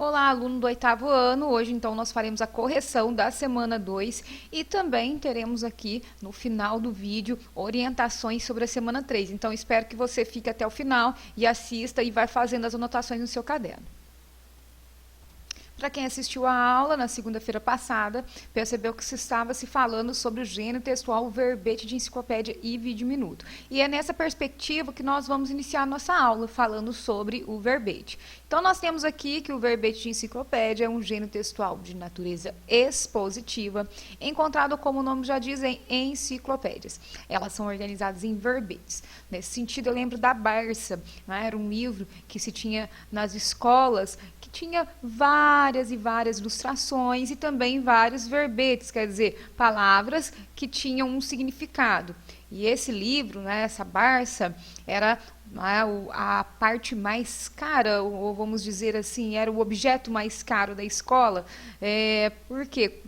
Olá, aluno do 8º ano. Hoje, então, nós faremos a correção da semana 2 e também teremos aqui, no final do vídeo, orientações sobre a semana 3. Então, espero que você fique até o final e assista e vai fazendo as anotações no seu caderno. Para quem assistiu a aula na segunda-feira passada, percebeu que se estava se falando sobre o gênero textual, o verbete de enciclopédia e vídeo minuto. E é nessa perspectiva que nós vamos iniciar a nossa aula, falando sobre o verbete. Então, nós temos aqui que o verbete de enciclopédia é um gênero textual de natureza expositiva, encontrado, como o nome já diz, em enciclopédias. Elas são organizadas em verbetes. Nesse sentido, eu lembro da Barça, né? Era um livro que se tinha nas escolas, que tinha várias e várias ilustrações e também vários verbetes, quer dizer, palavras que tinham um significado. E esse livro, né, essa Barça, era a parte mais cara, ou vamos dizer assim, era o objeto mais caro da escola. Por quê?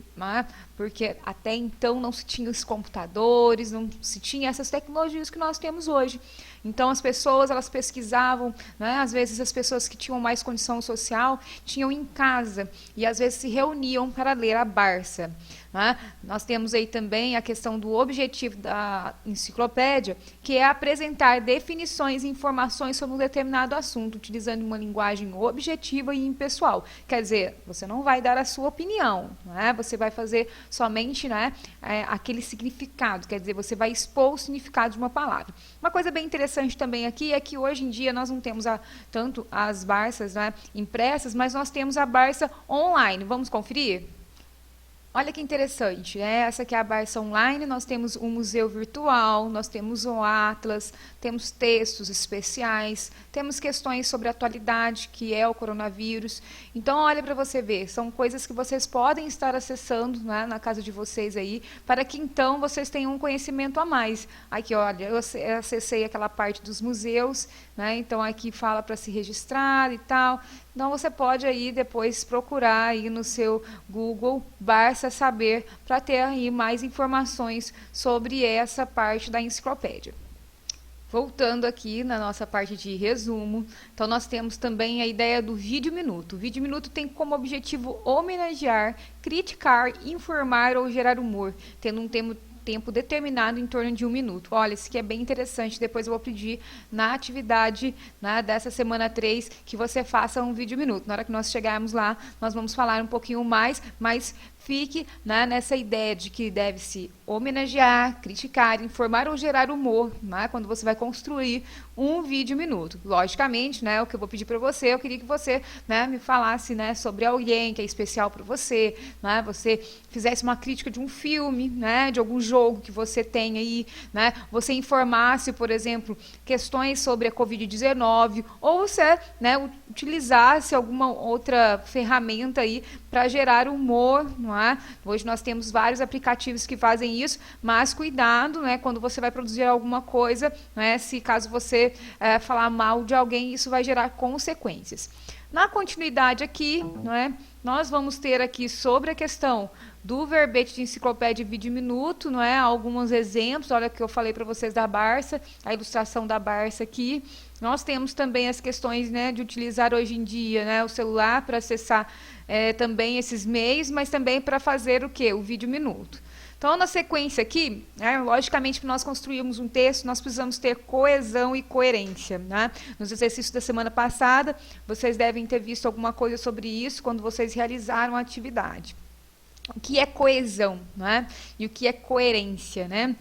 Porque até então não se tinha os computadores, não se tinha essas tecnologias que nós temos hoje. Então, as pessoas, elas pesquisavam, né? Às vezes as pessoas que tinham mais condição social tinham em casa e às vezes se reuniam para ler a Barça. Né? Nós temos aí também a questão do objetivo da enciclopédia, que é apresentar definições e informações sobre um determinado assunto, utilizando uma linguagem objetiva e impessoal. Quer dizer, você não vai dar a sua opinião, né? Você vai fazer somente, né, aquele significado, quer dizer, você vai expor o significado de uma palavra. Uma coisa bem interessante também aqui é que hoje em dia nós não temos tanto as Barças, né, impressas, mas nós temos a Barça online. Vamos conferir? Olha que interessante, né? Essa aqui é a Barça Online, nós temos um museu virtual, nós temos um atlas, temos textos especiais, temos questões sobre a atualidade, que é o coronavírus. Então, olha para você ver, são coisas que vocês podem estar acessando, né, na casa de vocês aí, para que então vocês tenham um conhecimento a mais. Aqui, olha, eu acessei aquela parte dos museus, né? Então aqui fala para se registrar e tal. Então, você pode aí depois procurar aí no seu Google Barça Saber para ter aí mais informações sobre essa parte da enciclopédia. Voltando aqui na nossa parte de resumo, então nós temos também a ideia do vídeo minuto. O vídeo minuto tem como objetivo homenagear, criticar, informar ou gerar humor, tendo um tempo determinado em torno de 1 minuto. Olha, isso aqui é bem interessante, depois eu vou pedir na atividade, né, dessa semana 3 que você faça um vídeo minuto. Na hora que nós chegarmos lá, nós vamos falar um pouquinho mais, mas fique, né, nessa ideia de que deve-se homenagear, criticar, informar ou gerar humor, né, quando você vai construir um vídeo minuto. Logicamente, né, o que eu vou pedir para você, eu queria que você, né, me falasse, né, sobre alguém que é especial para você, né, você fizesse uma crítica de um filme, né, de algum jogo que você tem aí, né, você informasse, por exemplo, questões sobre a Covid-19, ou você, né, utilizasse alguma outra ferramenta aí para gerar humor, não é? Hoje nós temos vários aplicativos que fazem isso, mas cuidado, né, quando você vai produzir alguma coisa, né, se caso você falar mal de alguém, isso vai gerar consequências. Na continuidade aqui, não é, nós vamos ter aqui sobre a questão do verbete de enciclopédia e vídeo minuto, não é? Alguns exemplos, olha que eu falei para vocês da Barça, a ilustração da Barça aqui. Nós temos também as questões, né, de utilizar hoje em dia, né, o celular para acessar também esses meios, mas também para fazer o quê? O vídeo minuto. Então, na sequência aqui, né, logicamente, para nós construirmos um texto, nós precisamos ter coesão e coerência. Né? Nos exercícios da semana passada, vocês devem ter visto alguma coisa sobre isso quando vocês realizaram a atividade. O que é coesão, né? E o que é coerência, né?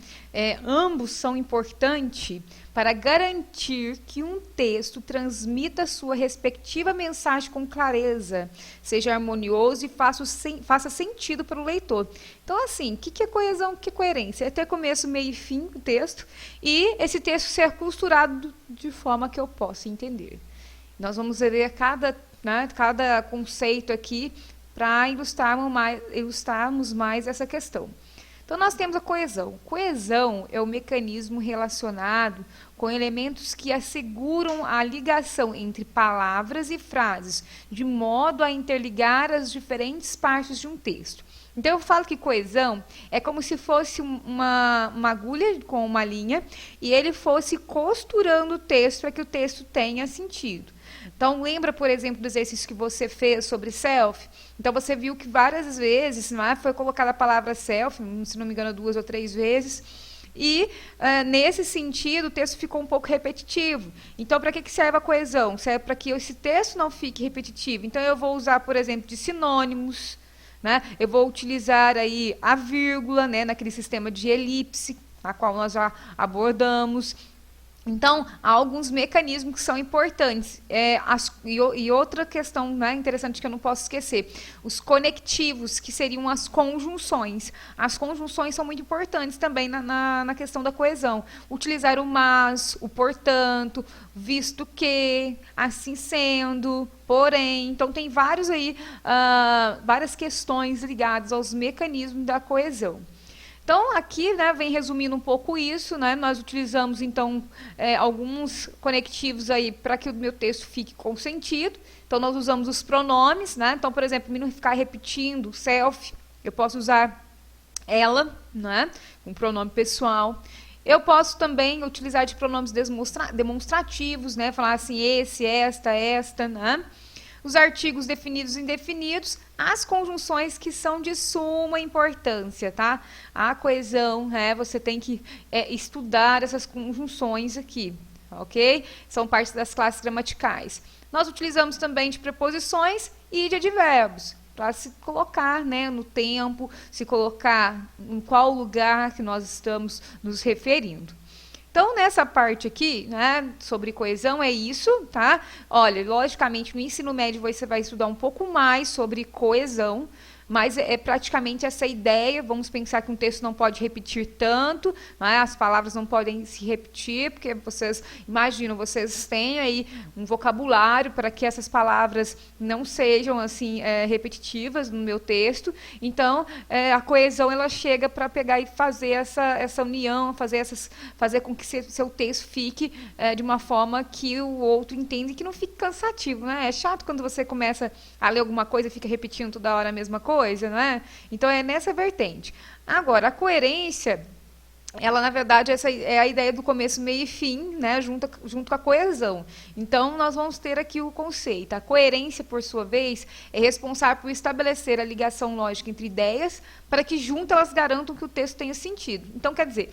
Ambos são importantes para garantir que um texto transmita sua respectiva mensagem com clareza, seja harmonioso e faça sentido para o leitor. Então, assim, o que é coesão, o que é coerência? É ter começo, meio e fim o texto e esse texto ser costurado de forma que eu possa entender. Nós vamos ver cada conceito aqui para ilustrarmos mais essa questão. Então, nós temos a coesão. Coesão é o mecanismo relacionado com elementos que asseguram a ligação entre palavras e frases, de modo a interligar as diferentes partes de um texto. Então, eu falo que coesão é como se fosse uma agulha com uma linha e ele fosse costurando o texto para que o texto tenha sentido. Então, lembra, por exemplo, do exercício que você fez sobre self? Então, você viu que várias vezes, não é, foi colocada a palavra self, se não me engano, 2 ou 3 vezes, e, nesse sentido, o texto ficou um pouco repetitivo. Então, para que serve a coesão? Serve para que esse texto não fique repetitivo. Então, eu vou usar, por exemplo, de sinônimos, né? Eu vou utilizar aí a vírgula, né, naquele sistema de elipse, a qual nós já abordamos. Então, há alguns mecanismos que são importantes. E outra questão, né, interessante que eu não posso esquecer, os conectivos, que seriam as conjunções. As conjunções são muito importantes também na questão da coesão. Utilizar o mas, o portanto, visto que, assim sendo, porém. Então, tem várias questões ligadas aos mecanismos da coesão. Então, aqui, né, vem resumindo um pouco isso, né, nós utilizamos, então, alguns conectivos aí para que o meu texto fique com sentido. Então, nós usamos os pronomes, né, então, por exemplo, para não ficar repetindo self, eu posso usar ela, né, um pronome pessoal. Eu posso também utilizar de pronomes demonstrativos, né, falar assim, esse, esta, né. Os artigos definidos e indefinidos, as conjunções que são de suma importância, tá? A coesão, você tem que estudar essas conjunções aqui, ok? São parte das classes gramaticais. Nós utilizamos também de preposições e de advérbios, para se colocar, né, no tempo, se colocar em qual lugar que nós estamos nos referindo. Então, nessa parte aqui, né, sobre coesão, é isso, tá? Olha, logicamente, no ensino médio você vai estudar um pouco mais sobre coesão, mas é praticamente essa ideia. Vamos pensar que um texto não pode repetir tanto, né? As palavras não podem se repetir, porque vocês, imaginam, vocês têm aí um vocabulário para que essas palavras não sejam assim repetitivas no meu texto. Então, a coesão ela chega para pegar e fazer essa união, fazer com que seu texto fique de uma forma que o outro entenda e que não fique cansativo, né? É chato quando você começa a ler alguma coisa e fica repetindo toda hora a mesma coisa, não é? Então, é nessa vertente. Agora, a coerência, ela, na verdade, essa é a ideia do começo, meio e fim, né, junto com a coesão. Então, nós vamos ter aqui o conceito. A coerência, por sua vez, é responsável por estabelecer a ligação lógica entre ideias para que, juntas, elas garantam que o texto tenha sentido. Então, quer dizer,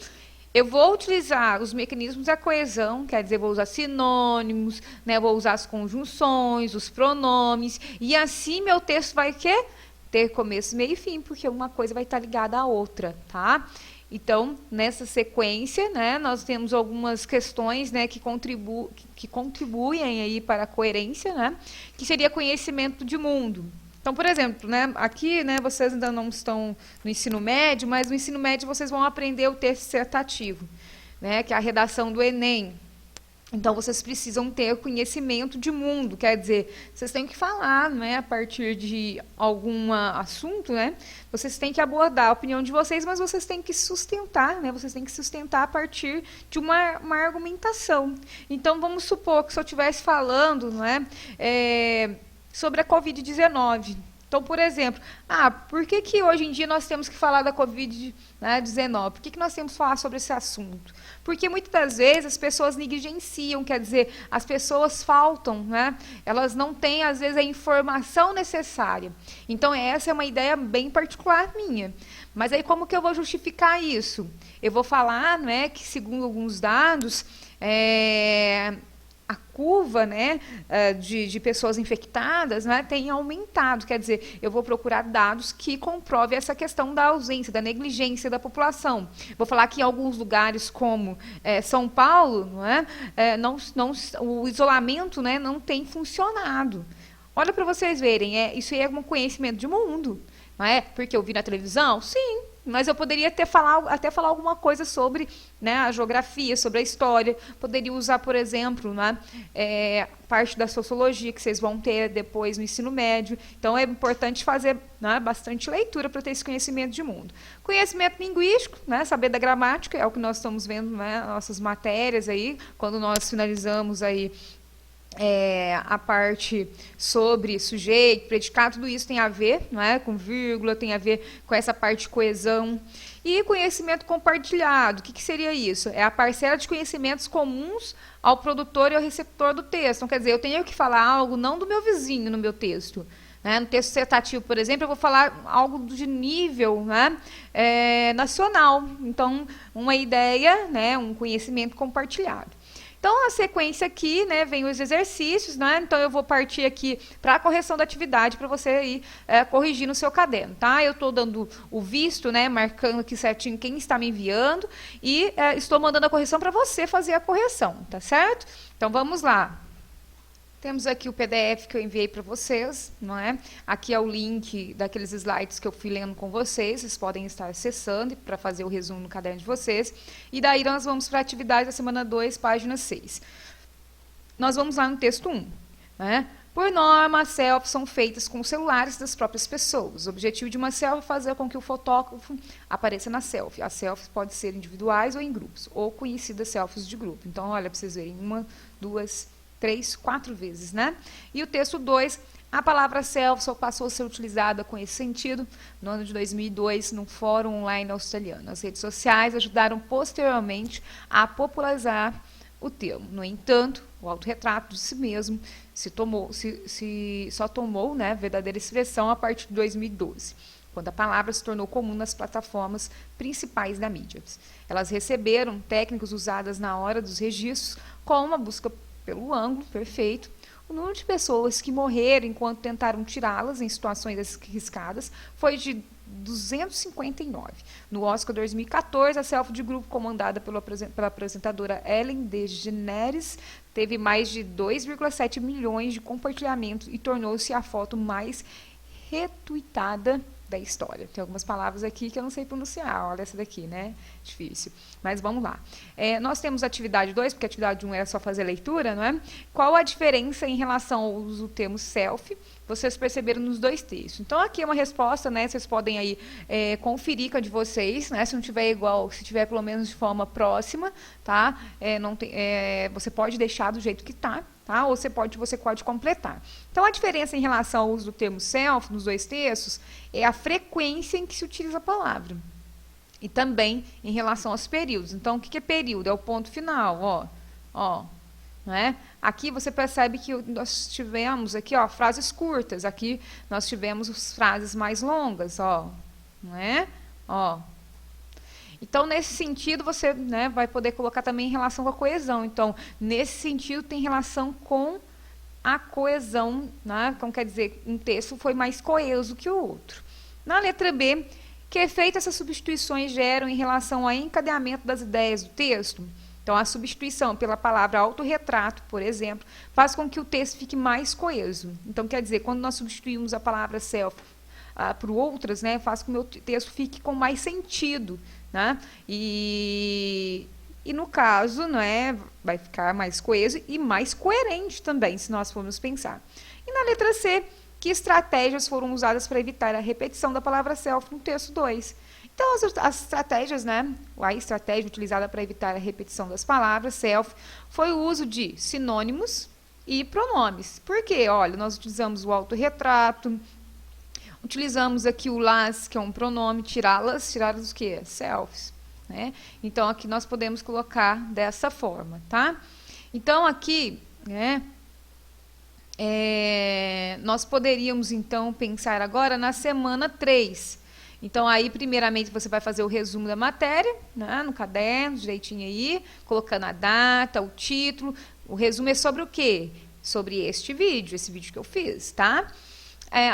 eu vou utilizar os mecanismos da coesão, quer dizer, vou usar sinônimos, né, vou usar as conjunções, os pronomes, e assim meu texto vai quê? Ter começo, meio e fim, porque uma coisa vai estar ligada à outra, tá? Então, nessa sequência, né, nós temos algumas questões, né, que contribuem aí para a coerência, né, que seria conhecimento de mundo. Então, por exemplo, né, aqui, né, vocês ainda não estão no ensino médio, mas no ensino médio vocês vão aprender o texto dissertativo, né, que é a redação do Enem. Então, vocês precisam ter conhecimento de mundo, quer dizer, vocês têm que falar, né, a partir de algum assunto, né, vocês têm que abordar a opinião de vocês, mas vocês têm que sustentar, né, vocês têm que sustentar a partir de uma argumentação. Então, vamos supor que se eu estivesse falando, né, sobre a Covid-19. Então, por exemplo, por que hoje em dia nós temos que falar da Covid-19? Por que nós temos que falar sobre esse assunto? Porque muitas das vezes as pessoas negligenciam, quer dizer, as pessoas faltam, né? Elas não têm, às vezes, a informação necessária. Então, essa é uma ideia bem particular minha. Mas aí, como que eu vou justificar isso? Eu vou falar, né, que, segundo alguns dados, a curva, né, de pessoas infectadas, né, tem aumentado. Quer dizer, eu vou procurar dados que comprovem essa questão da ausência, da negligência da população. Vou falar que em alguns lugares, como São Paulo, o isolamento, né, não tem funcionado. Olha para vocês verem, isso aí é um conhecimento de mundo. Não é? Porque eu vi na televisão? Sim. Mas eu poderia até falar alguma coisa sobre, né, a geografia, sobre a história. Poderia usar, por exemplo, né, parte da sociologia que vocês vão ter depois no ensino médio. Então, é importante fazer, né, bastante leitura para ter esse conhecimento de mundo. Conhecimento linguístico, né, saber da gramática, é o que nós estamos vendo, né, nas nossas matérias aí, quando nós finalizamos aí a parte sobre sujeito, predicado, tudo isso tem a ver, não é, com vírgula, tem a ver com essa parte de coesão. E conhecimento compartilhado, o que seria isso? É a parcela de conhecimentos comuns ao produtor e ao receptor do texto. Então, quer dizer, eu tenho que falar algo não do meu vizinho no meu texto. Né? No texto dissertativo, por exemplo, eu vou falar algo de nível, né, nacional. Então, uma ideia, né, um conhecimento compartilhado. Então, a sequência aqui, né, vem os exercícios, né? Então, eu vou partir aqui para a correção da atividade para você ir corrigir no seu caderno, tá? Eu estou dando o visto, né, marcando aqui certinho quem está me enviando e estou mandando a correção para você fazer a correção, tá certo? Então, vamos lá. Temos aqui o PDF que eu enviei para vocês, não é? Aqui é o link daqueles slides que eu fui lendo com vocês, vocês podem estar acessando para fazer o resumo no caderno de vocês. E daí nós vamos para a atividade da semana 2, página 6. Nós vamos lá no texto 1, né? Por norma, as selfies são feitas com os celulares das próprias pessoas. O objetivo de uma selfie é fazer com que o fotógrafo apareça na selfie. As selfies podem ser individuais ou em grupos, ou conhecidas selfies de grupo. Então, olha, para vocês verem, 1, 2, 3, 4 vezes, né? E o texto 2, a palavra selfie só passou a ser utilizada com esse sentido no ano de 2002, num fórum online australiano. As redes sociais ajudaram posteriormente a popularizar o termo. No entanto, o autorretrato de si mesmo só tomou, né, verdadeira expressão a partir de 2012, quando a palavra se tornou comum nas plataformas principais da mídia. Elas receberam técnicas usadas na hora dos registros, como a busca pelo ângulo perfeito. O número de pessoas que morreram enquanto tentaram tirá-las em situações arriscadas foi de 259. No Oscar 2014, a selfie de grupo comandada pela apresentadora Ellen DeGeneres teve mais de 2,7 milhões de compartilhamentos e tornou-se a foto mais retweetada da história. Tem algumas palavras aqui que eu não sei pronunciar. Olha essa daqui, né? Difícil. Mas vamos lá. Nós temos a atividade 2, porque a atividade 1 era só fazer leitura, não é? Qual a diferença em relação ao uso do termo selfie? Vocês perceberam nos dois textos. Então, aqui é uma resposta, né? Vocês podem aí conferir com a de vocês, né? Se não tiver igual, se tiver pelo menos de forma próxima, tá? Você pode deixar do jeito que tá? Ou você pode completar. Então, a diferença em relação ao uso do termo selfie nos dois textos é a frequência em que se utiliza a palavra. E também em relação aos períodos. Então, o que é período? É o ponto final, né? Aqui você percebe que nós tivemos aqui, frases curtas. Aqui nós tivemos as frases mais longas, né? Então, nesse sentido, você, né, vai poder colocar também em relação com a coesão. Então, nesse sentido, tem relação com a coesão, né? Então, quer dizer, um texto foi mais coeso que o outro. Na letra B, que efeito essas substituições geram em relação ao encadeamento das ideias do texto? Então, a substituição pela palavra autorretrato, por exemplo, faz com que o texto fique mais coeso. Então, quer dizer, quando nós substituímos a palavra self por outras, né, faz com que o meu texto fique com mais sentido, né? E no caso, né, vai ficar mais coeso e mais coerente também, se nós formos pensar. E na letra C, que estratégias foram usadas para evitar a repetição da palavra self no texto 2? Então, as estratégias, né, a estratégia utilizada para evitar a repetição das palavras self foi o uso de sinônimos e pronomes. Por quê? Olha, nós utilizamos o autorretrato, utilizamos aqui o las, que é um pronome, tirá-las o quê? Selfies, né? Então, aqui nós podemos colocar dessa forma, tá? Então, aqui, né, nós poderíamos, então, pensar agora na semana 3. Então, aí, primeiramente, você vai fazer o resumo da matéria, né, no caderno, direitinho aí, colocando a data, o título. O resumo é sobre o quê? Sobre esse vídeo que eu fiz, tá?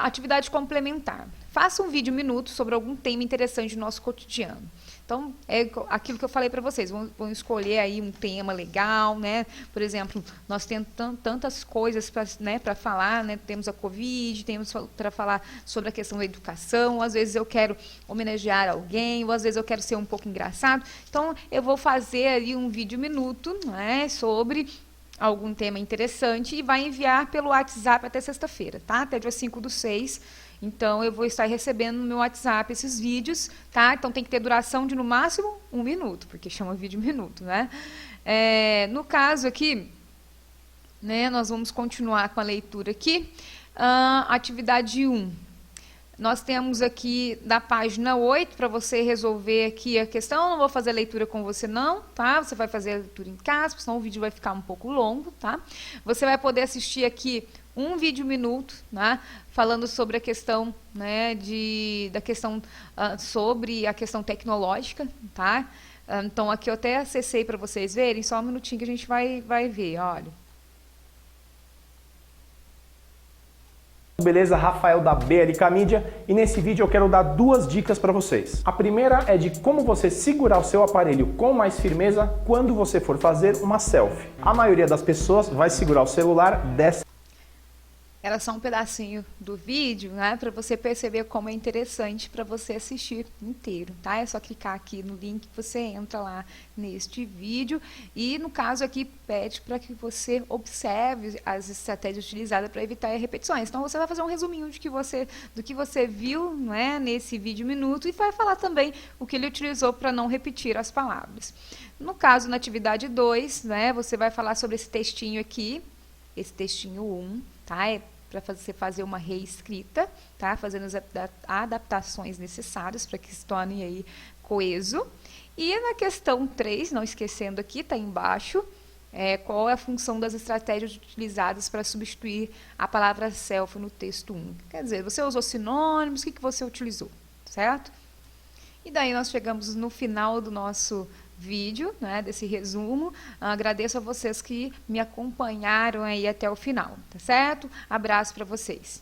Atividade complementar. Faça um vídeo minuto sobre algum tema interessante do nosso cotidiano. Então, é aquilo que eu falei para vocês, vão escolher aí um tema legal, né? Por exemplo, nós temos tantas coisas para falar, né? Temos a Covid, temos para falar sobre a questão da educação, às vezes eu quero homenagear alguém, ou às vezes eu quero ser um pouco engraçado. Então, eu vou fazer aí um vídeo minuto, né, sobre algum tema interessante e vai enviar pelo WhatsApp até sexta-feira, tá? Até dia 5/6. Então, eu vou estar recebendo no meu WhatsApp esses vídeos, tá? Então, tem que ter duração de, no máximo, 1 minuto, porque chama vídeo minuto, né? No caso aqui, né? Nós vamos continuar com a leitura aqui. Atividade 1. Nós temos aqui da página 8 para você resolver aqui a questão. Não vou fazer a leitura com você não, tá? Você vai fazer a leitura em casa, senão o vídeo vai ficar um pouco longo, tá? Você vai poder assistir aqui um vídeo minuto, né, falando sobre a questão, né, sobre a questão tecnológica, tá? Então aqui eu até acessei para vocês verem, só um minutinho que a gente vai ver, olha. Beleza, Rafael da BLK Mídia, e nesse vídeo eu quero dar duas dicas para vocês. A primeira é de como você segurar o seu aparelho com mais firmeza quando você for fazer uma selfie. A maioria das pessoas vai segurar o celular dessa. Era só um pedacinho do vídeo, né, para você perceber como é interessante para você assistir inteiro, tá? É só clicar aqui no link que você entra lá neste vídeo e, no caso aqui, pede para que você observe as estratégias utilizadas para evitar repetições. Então, você vai fazer um resuminho do que você viu, né, nesse vídeo minuto e vai falar também o que ele utilizou para não repetir as palavras. No caso, na atividade 2, né, você vai falar sobre esse textinho aqui, esse textinho 1, tá? É para você fazer uma reescrita, tá? Fazendo as adaptações necessárias para que se torne aí coeso. E na questão 3, não esquecendo aqui, está embaixo, qual é a função das estratégias utilizadas para substituir a palavra selfie no texto 1. Quer dizer, você usou sinônimos, o que você utilizou, certo? E daí nós chegamos no final do nosso vídeo, né, desse resumo. Agradeço a vocês que me acompanharam aí até o final, tá certo? Abraço para vocês.